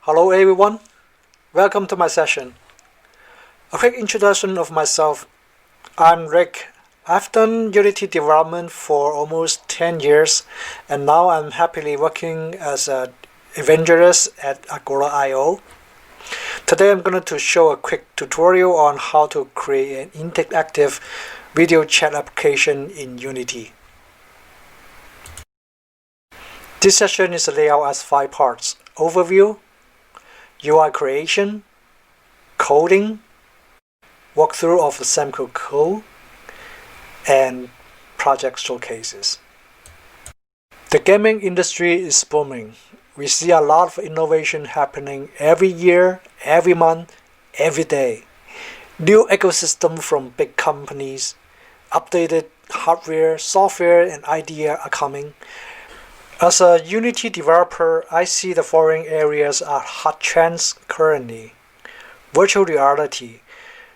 Hello everyone, welcome to my session. A quick introduction of myself. I'm Rick. I've done Unity development for almost 10 years and now I'm happily working as an Evangelist at Agora.io. Today I'm going to show a quick tutorial on how to create an interactive video chat application in Unity. This session is laid out as 5 parts: overview, UI creation, coding, walkthrough of the sample code, and project showcases. The gaming industry is booming. We see a lot of innovation happening every year, every month, every day. New ecosystem from big companies, updated hardware, software, and ideas are coming. As a Unity developer, I see the following areas are hot trends currently. Virtual reality.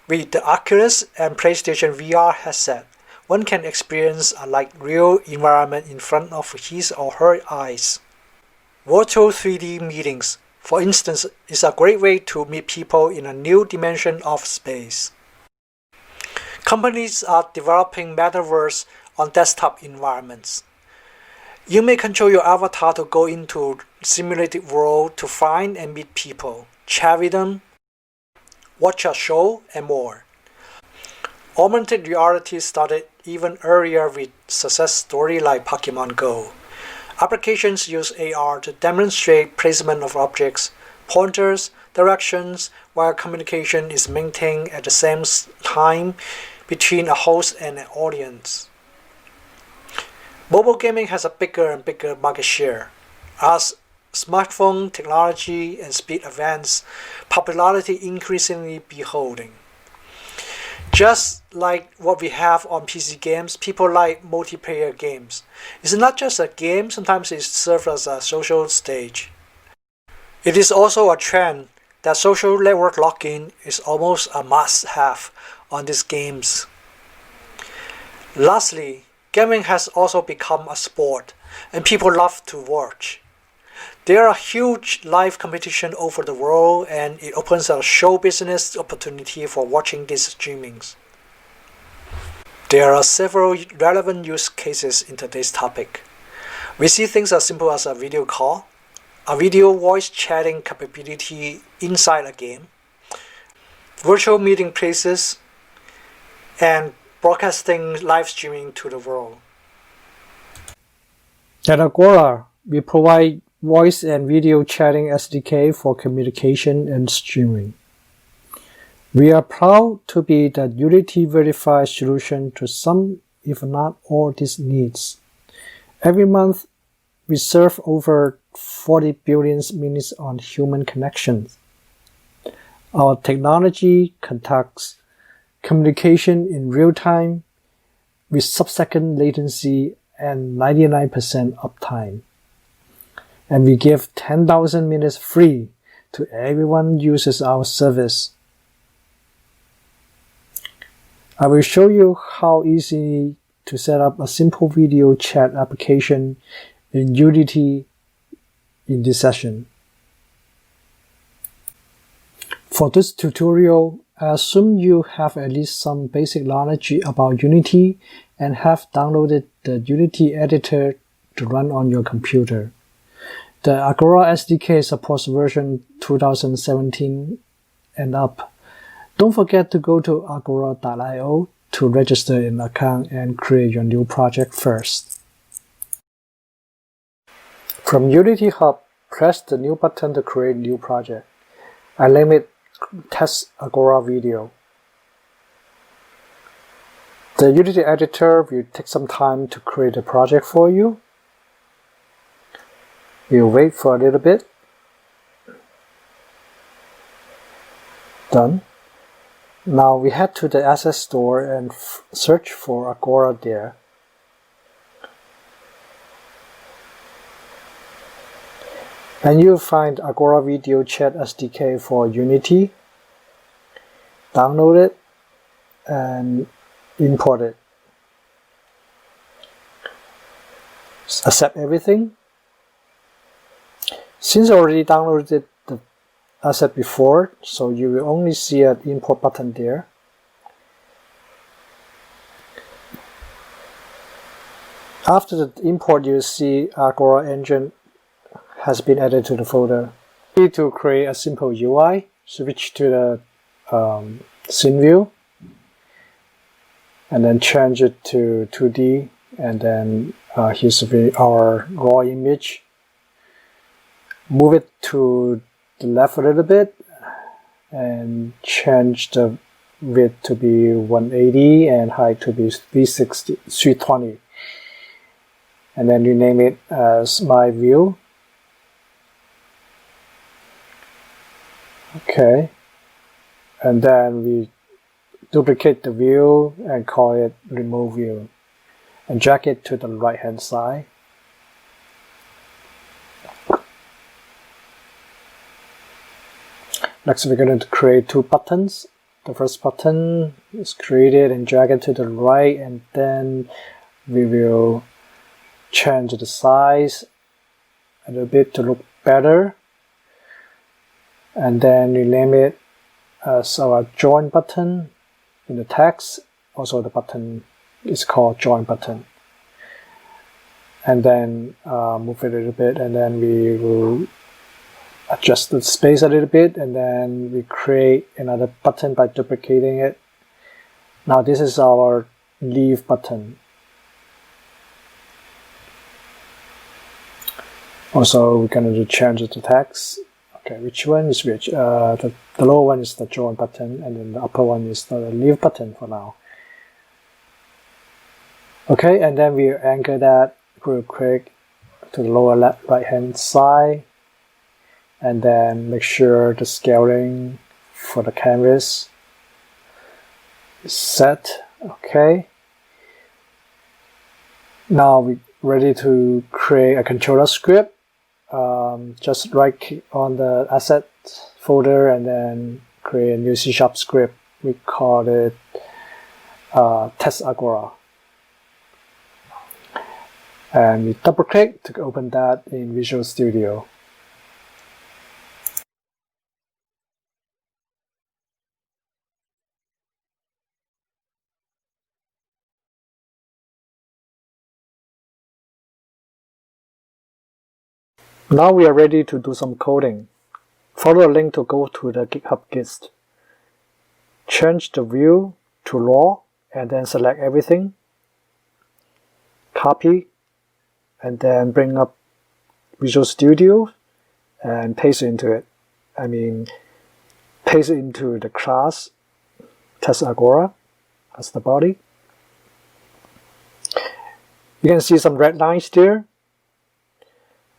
With the Oculus and PlayStation VR headset, one can experience a real environment in front of his or her eyes. Virtual 3D meetings, for instance, is a great way to meet people in a new dimension of space. Companies are developing metaverse on desktop environments. You may control your avatar to go into simulated world to find and meet people, chat with them, watch a show, and more. Augmented reality started even earlier with success stories like Pokemon Go. Applications use AR to demonstrate placement of objects, pointers, directions, while communication is maintained at the same time between a host and an audience. Mobile gaming has a bigger and bigger market share. As smartphone technology and speed advance, popularity increasingly beholding. Just like what we have on PC games, people like multiplayer games. It's not just a game, sometimes it serves as a social stage. It is also a trend that social network login is almost a must-have on these games. Lastly, gaming has also become a sport, and people love to watch. There are huge live competition over the world, and it opens a show business opportunity for watching these streamings. There are several relevant use cases in today's topic. We see things as simple as a video call, a video voice chatting capability inside a game, virtual meeting places, and broadcasting live streaming to the world. At Agora, we provide voice and video chatting SDK for communication and streaming. We are proud to be the Unity verified solution to some, if not all, these needs. Every month, we serve over 40 billion minutes on human connections. Our technology conducts communication in real time with sub-second latency and 99% uptime. And we give 10,000 minutes free to everyone who uses our service. I will show you how easy to set up a simple video chat application in Unity in this session. For this tutorial, I assume you have at least some basic knowledge about Unity and have downloaded the Unity editor to run on your computer. The Agora SDK supports version 2017 and up. Don't forget to go to Agora.io to register an account and create your new project first. From Unity Hub, press the New button to create new project. I name it Test Agora Video. The Unity editor will take some time to create a project for you. We'll wait for a little bit. Done. Now we head to the asset store and search for Agora there. And you'll find Agora Video Chat SDK for Unity. Download it and import it. Accept everything. Since I already downloaded the I said before, so you will only see an import button there. After the import, you see Agora engine has been added to the folder. To create a simple UI, switch to the scene view, and then change it to 2D, and then here's our raw image. Move it to the left a little bit, and change the width to be 180 and height to be 320. And then rename it as my view. Okay, and then we duplicate the view and call it remove view, and drag it to the right hand side. Next, we're going to create two buttons. The first button is created and drag it to the right, and then we will change the size a little bit to look better, and then rename it as our join button in the text. Also, the button is called join button. And then move it a little bit, and then we will adjust the space a little bit, and then we create another button by duplicating it. Now this is our leave button. Also, we're going to change the text. Okay, which one is which? The lower one is the join button, and then the upper one is the leave button for now. Okay, and then we anchor that real quick to the lower left right hand side, and then make sure the scaling for the canvas is set. Okay, now we're ready to create a controller script. Just right click on the asset folder and then create a new C# script. We call it test Agora. And we double click to open that in Visual Studio. Now we are ready to do some coding. Follow the link to go to the GitHub Gist. Change the view to raw and then select everything. Copy and then bring up Visual Studio and paste it into it. Paste it into the class Test Agora as the body. You can see some red lines there.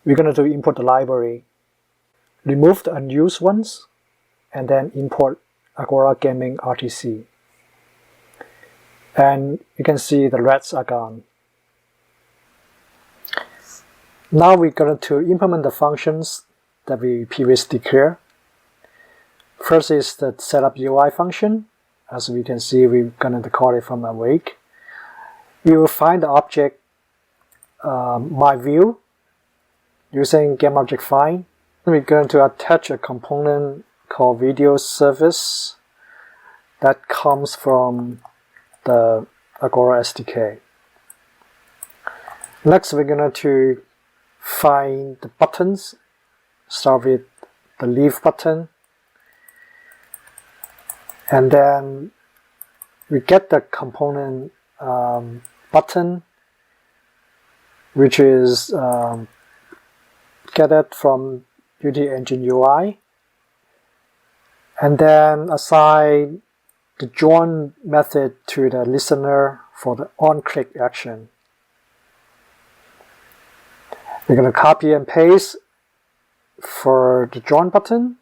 We're going to import the library. Remove the unused ones, and then import Agora Gaming RTC. And you can see the reds are gone. Now we're going to implement the functions that we previously declared. First is the setup UI function. As we can see, we're going to call it from awake. We will find the object my view using GameObjectFind. We're going to attach a component called video service that comes from the Agora SDK. Next, we're going to find the buttons. Start with the leave button, and then we get the component button, which is gathered from Unity Engine UI, and then assign the join method to the listener for the on-click action. We're going to copy and paste for the join button.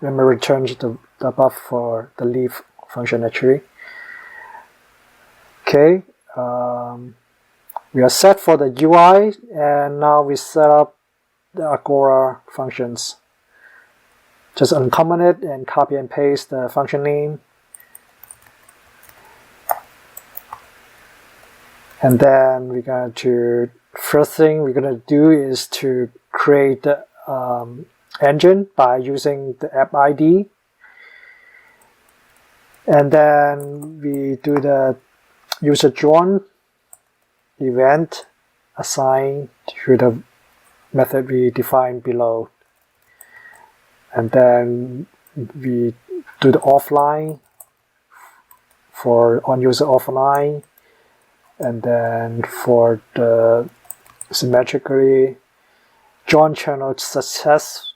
Then we return the above for the leave function actually. Okay, we are set for the UI, and now we set up the Agora functions. Just uncomment it and copy and paste the function name. And then we're going to, first thing we're going to do is to create the engine by using the app ID. And then we do the user join event assigned to the method we defined below. And then we do the offline for on user offline, and then for the symmetrically join channel success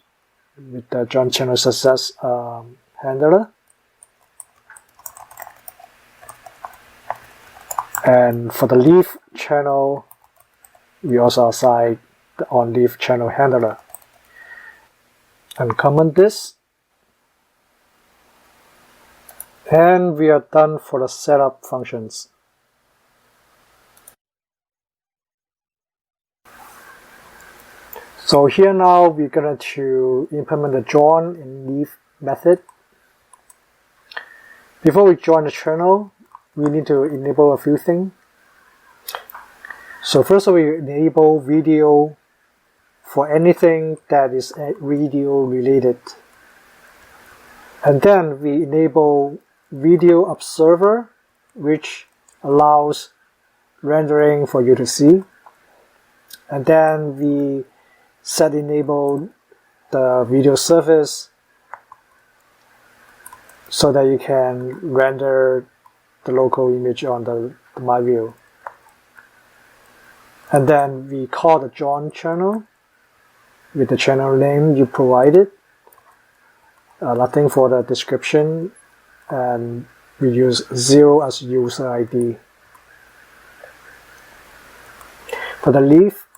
with the join channel success handler. And for the leaf channel, we also assign the on leaf channel handler. And comment this. And we are done for the setup functions. So here now we're going to implement the join in leaf method. Before we join the channel, we need to enable a few things. So first we enable video for anything that is video related. And then we enable video observer, which allows rendering for you to see. And then we set enable the video surface so that you can render the local image on the my view. And then we call the join channel with the channel name you provided. Nothing for the description, and we use 0 as user ID. For the leaf,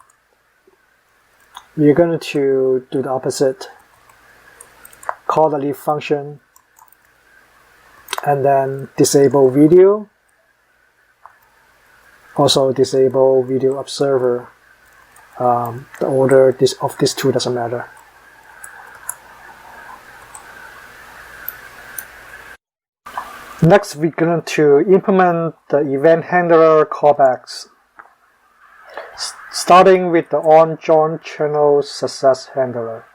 we're going to do the opposite. Call the leaf function and then disable video. Also disable video observer. The order of these two doesn't matter. Next, we're going to implement the event handler callbacks, starting with the on join channel success handler.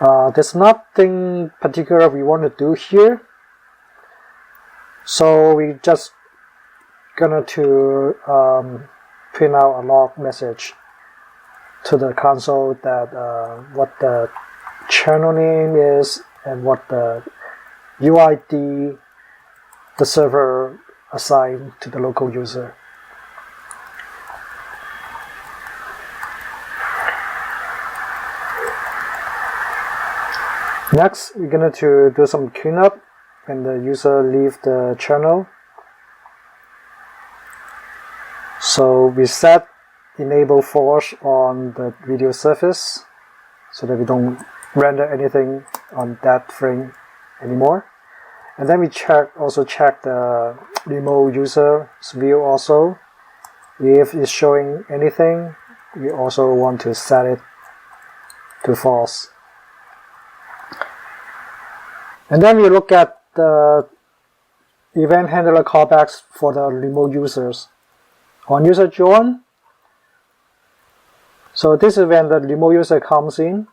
There's nothing particular we want to do here, so we just gonna to print out a log message to the console that what the channel name is and what the UID the server assigned to the local user. Next, we're going to do some cleanup when the user leaves the channel. So we set enable false on the video surface so that we don't render anything on that frame anymore. And then we also check the remote user's view also. If it's showing anything, we also want to set it to false. And then we look at the event handler callbacks for the remote users. On user join, so this is when the remote user comes in,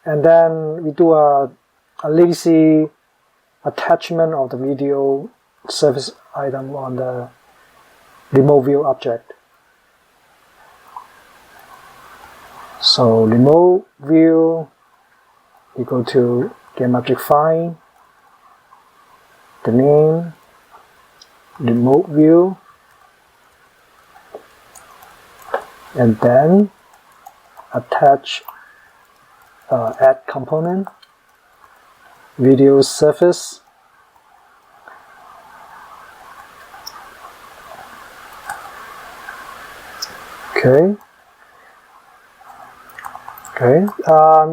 and then we do a lazy attachment of the video service item on the remote view object. So remote view, we go to game object find, the name, remote view, and then attach add component, video surface, okay.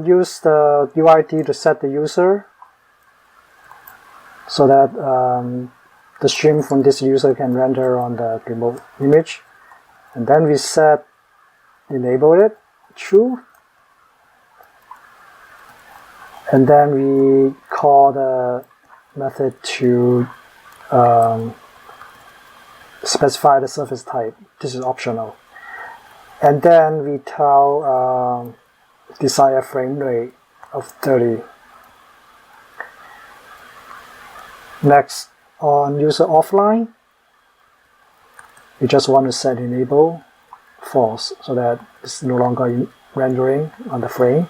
Use the UID to set the user so that the stream from this user can render on the remote image. And then we set enable it true. And then we call the method to specify the surface type. This is optional. And then we tell desired frame rate of 30. Next, on user offline, we just want to set enable false so that it's no longer rendering on the frame.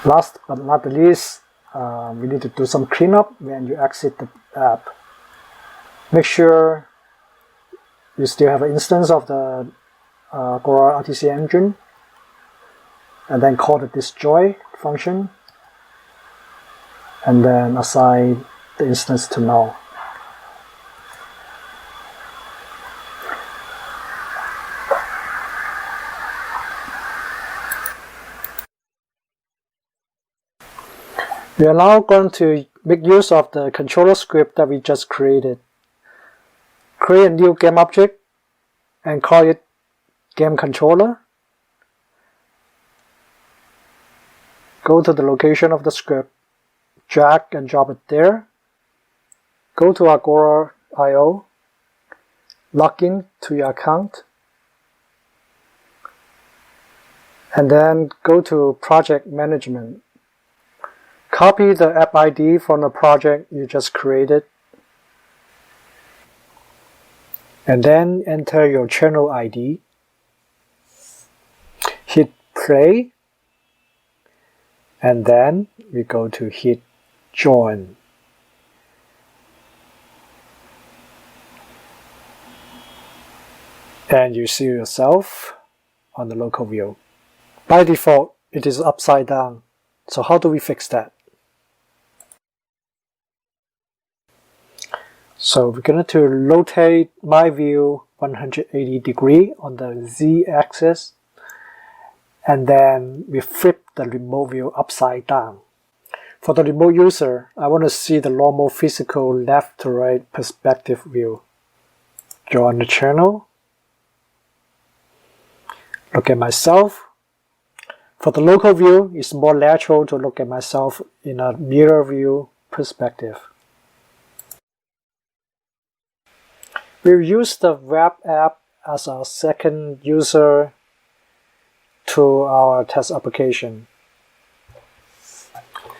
Last but not the least, we need to do some cleanup when you exit the app. Make sure you still have an instance of the Agora RTC engine, and then call the disjoy function, and then assign the instance to null. We are now going to make use of the controller script that we just created. Create a new game object and call it game controller. Go to the location of the script, drag and drop it there. Go to Agora IO, log in to your account, and then go to project management. Copy the app ID from the project you just created, and then enter your channel ID. Hit play, and then we go to hit join. And you see yourself on the local view. By default, it is upside down. So how do we fix that? So we're going to rotate my view 180 degrees on the Z-axis, and then we flip the remote view upside down. For the remote user, I want to see the normal physical left to right perspective view. Join the channel. Look at myself. For the local view, it's more natural to look at myself in a mirror view perspective. We'll use the web app as our second user to our test application.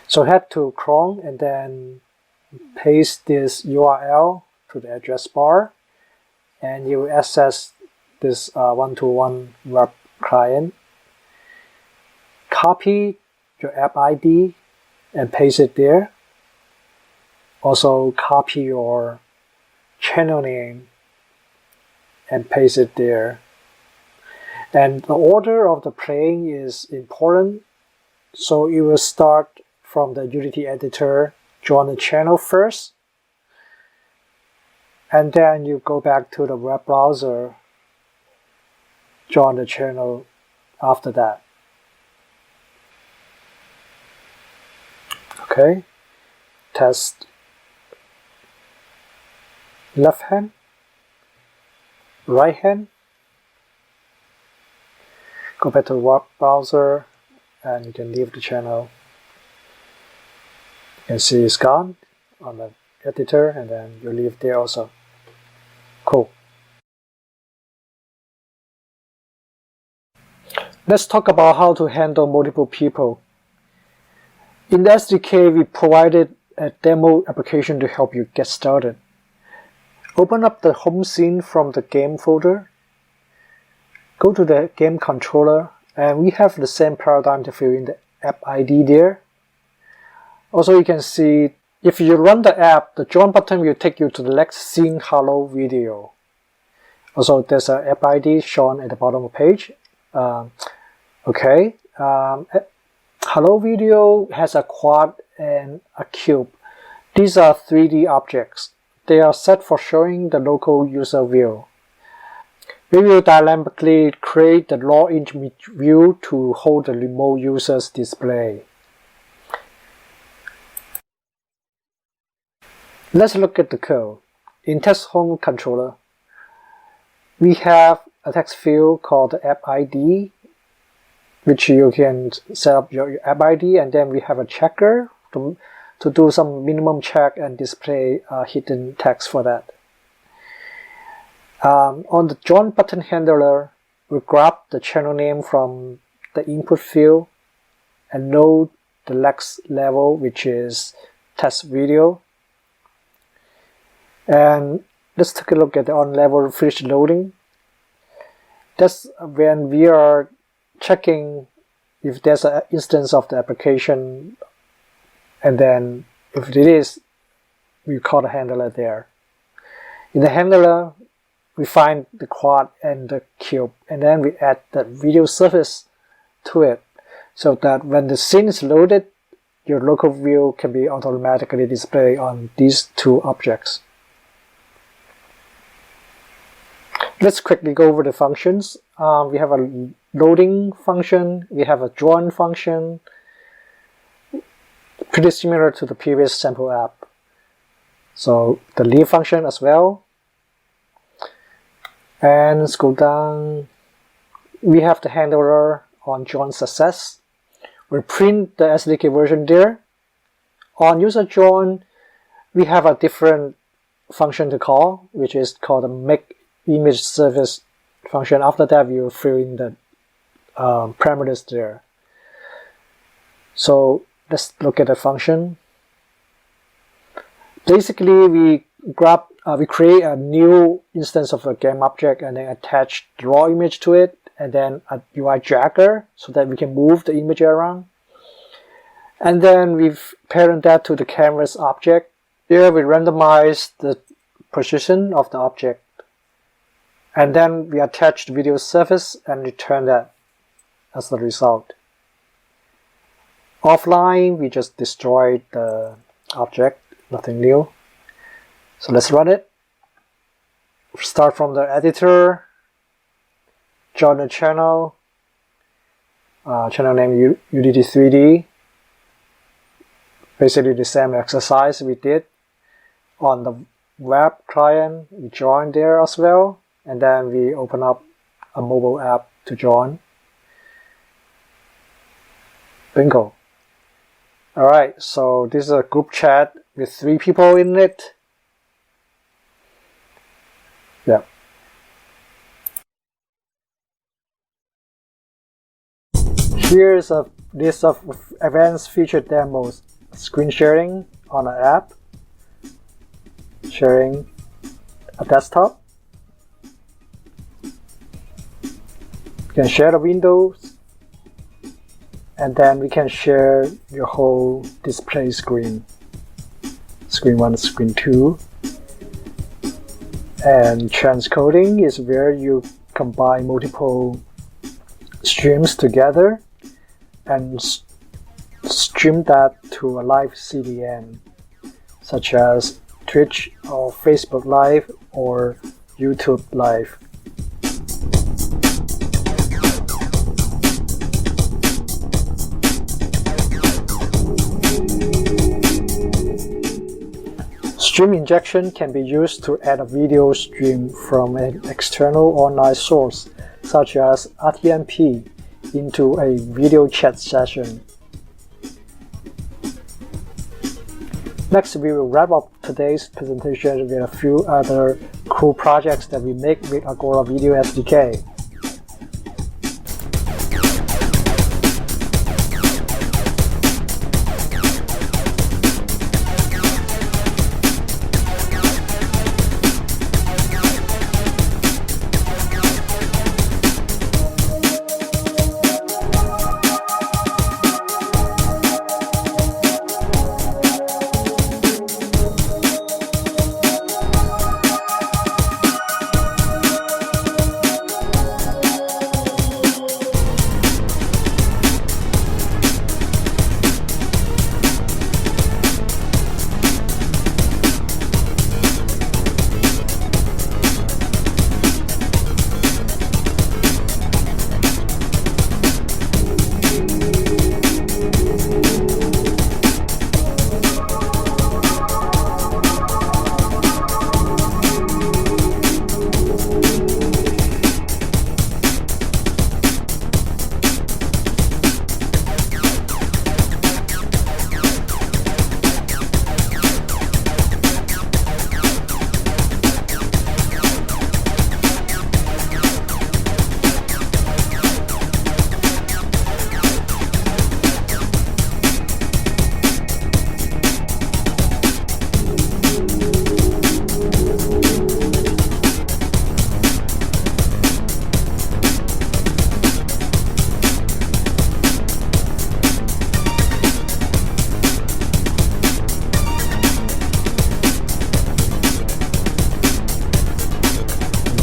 So head to Chrome and then paste this URL to the address bar, and you access this one-to-one web client. Copy your app ID and paste it there. Also copy your channel name and paste it there. And the order of the playing is important, so you will start from the Unity editor, join the channel first, and then you go back to the web browser, join the channel after that. Okay, test left hand, right hand, go back to the web browser, and you can leave the channel. You can see it's gone on the editor, and then you leave there also. Cool. Let's talk about how to handle multiple people. In the SDK, we provided a demo application to help you get started. Open up the home scene from the game folder. Go to the game controller, and we have the same paradigm to fill in the app ID there. Also, you can see if you run the app, the join button will take you to the next scene hello video. Also, there's an app ID shown at the bottom of the page. Hello video has a quad and a cube. These are 3D objects. They are set for showing the local user view. We will dynamically create the raw image view to hold the remote user's display. Let's look at the code. In text home controller, we have a text field called the app ID, which you can set up your app ID, and then we have a checker to do some minimum check and display hidden text for that. On the join button handler, we grab the channel name from the input field and load the next level, which is test video. And let's take a look at the on level finish loading. That's when we are checking if there's an instance of the application, and then if it is, we call the handler there. In the handler, we find the quad and the cube, and then we add the video surface to it, so that when the scene is loaded, your local view can be automatically displayed on these two objects. Let's quickly go over the functions. We have a loading function, we have a join function, pretty similar to the previous sample app. So the leave function as well. And scroll down, we have the handler on join success. We print the SDK version there. On user join, we have a different function to call, which is called the make image service function. After that, we will fill in the parameters there. So let's look at the function. Basically, we create a new instance of a game object and then attach the raw image to it, and then a UI jagger so that we can move the image around. And then we've parent that to the camera's object. Here we randomize the position of the object. And then we attach the video surface and return that as the result. Offline, we just destroyed the object, nothing new. So let's run it. Start from the editor, join the channel, channel name Unity 3D. Basically the same exercise we did on the web client. We join there as well, and then we open up a mobile app to join. Bingo. Alright, so this is a group chat with 3 people in it. Yeah. Here's a list of advanced feature demos. Screen sharing on an app, sharing a desktop. You can share the windows, and then we can share your whole display screen. Screen 1, screen 2. And transcoding is where you combine multiple streams together and stream that to a live CDN, such as Twitch or Facebook Live or YouTube Live. Stream injection can be used to add a video stream from an external online source, such as RTMP, into a video chat session. Next, we will wrap up today's presentation with a few other cool projects that we make with Agora Video SDK.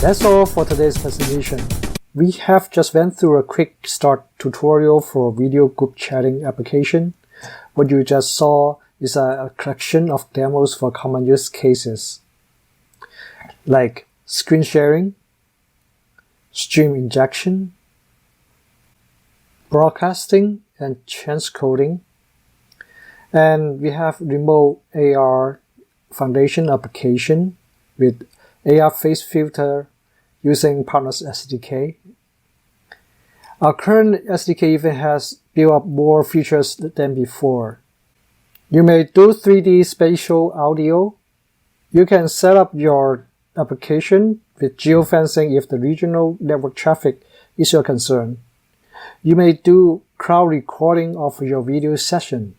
That's all for today's presentation. We have just went through a quick start tutorial for video group chatting application. What you just saw is a collection of demos for common use cases, like screen sharing, stream injection, broadcasting, and transcoding. And we have remote AR foundation application with AR face filter using Partners SDK. Our current SDK even has built up more features than before. You may do 3D spatial audio. You can set up your application with geofencing if the regional network traffic is your concern. You may do crowd recording of your video session.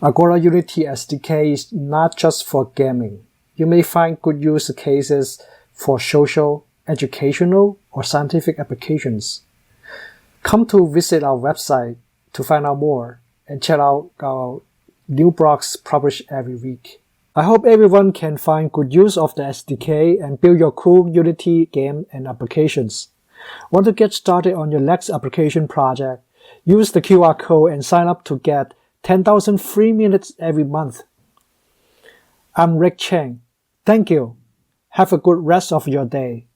Agora Unity SDK is not just for gaming. You may find good use cases for social, educational, or scientific applications. Come to visit our website to find out more and check out our new blogs published every week. I hope everyone can find good use of the SDK and build your cool Unity game and applications. Want to get started on your next application project? Use the QR code and sign up to get 10,000 free minutes every month. I'm Cheng. Thank you. Have a good rest of your day.